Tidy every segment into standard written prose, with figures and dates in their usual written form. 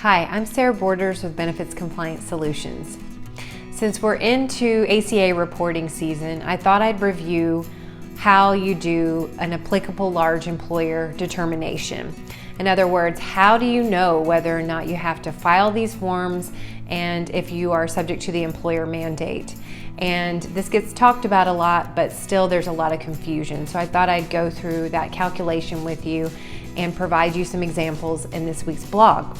Hi, I'm Sarah Borders with Benefits Compliance Solutions. Since we're into ACA reporting season, I thought I'd review how you do an applicable large employer determination. In other words, how do you know whether or not you have to file these forms and if you are subject to the employer mandate? And this gets talked about a lot, but still there's a lot of confusion. So I thought I'd go through that calculation with you and provide you some examples in this week's blog.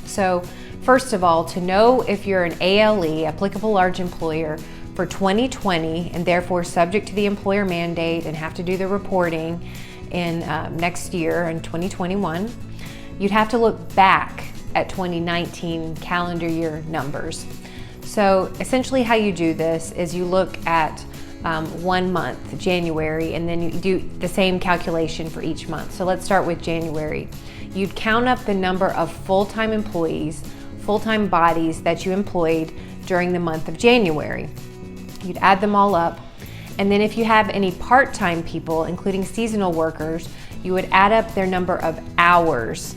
So first of all, to know if you're an ALE, applicable large employer, for 2020 and therefore subject to the employer mandate and have to do the reporting in next year in 2021, you'd have to look back at 2019 calendar year numbers. So essentially how you do this is you look at 1 month, January, and then you do the same calculation for each month. So let's start with January. You'd count up the number of full-time employees, full-time bodies that you employed during the month of January. You'd add them all up, and then if you have any part-time people, including seasonal workers, you would add up their number of hours,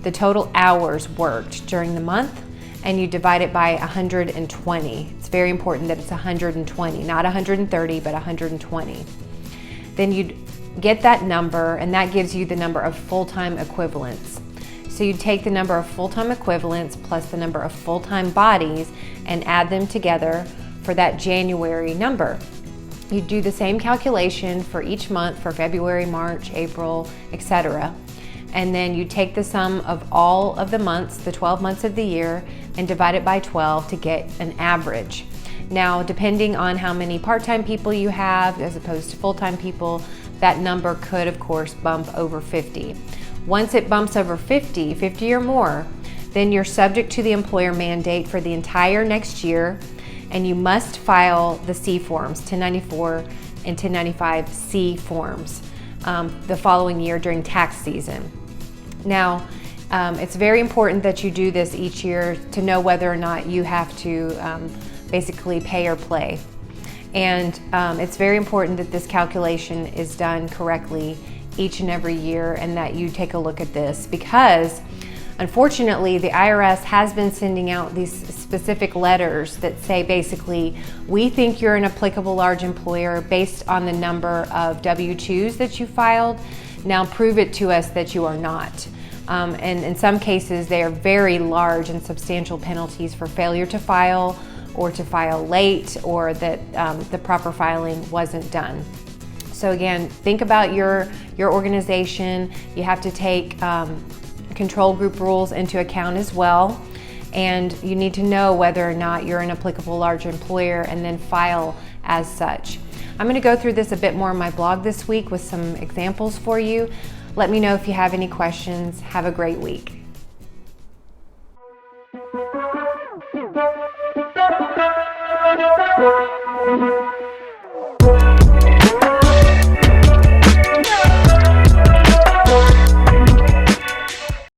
the total hours worked during the month, and you divide it by 120. It's very important that it's 120, not 130, but 120. Then you'd get that number, and that gives you the number of full-time equivalents. So you take the number of full-time equivalents plus the number of full-time bodies and add them together for that January number. You do the same calculation for each month for February, March, April, etc. And then you take the sum of all of the months, the 12 months of the year, and divide it by 12 to get an average. Now, depending on how many part-time people you have as opposed to full-time people, that number could, of course, bump over 50. Once it bumps over 50 or more, then you're subject to the employer mandate for the entire next year, and you must file the C forms, 1094 and 1095C forms, the following year during tax season. Now, it's very important that you do this each year to know whether or not you have to basically pay or play. And it's very important that this calculation is done correctly each and every year and that you take a look at this, because unfortunately the IRS has been sending out these specific letters that say basically, we think you're an applicable large employer based on the number of W-2s that you filed. Now prove it to us that you are not. And in some cases they are very large and substantial penalties for failure to file or to file late, or that the proper filing wasn't done. So again, think about your organization. You have to take control group rules into account as well, and you need to know whether or not you're an applicable large employer and then file as such. I'm going to go through this a bit more in my blog this week with some examples for you. Let me know if you have any questions. Have a great week. Thank you.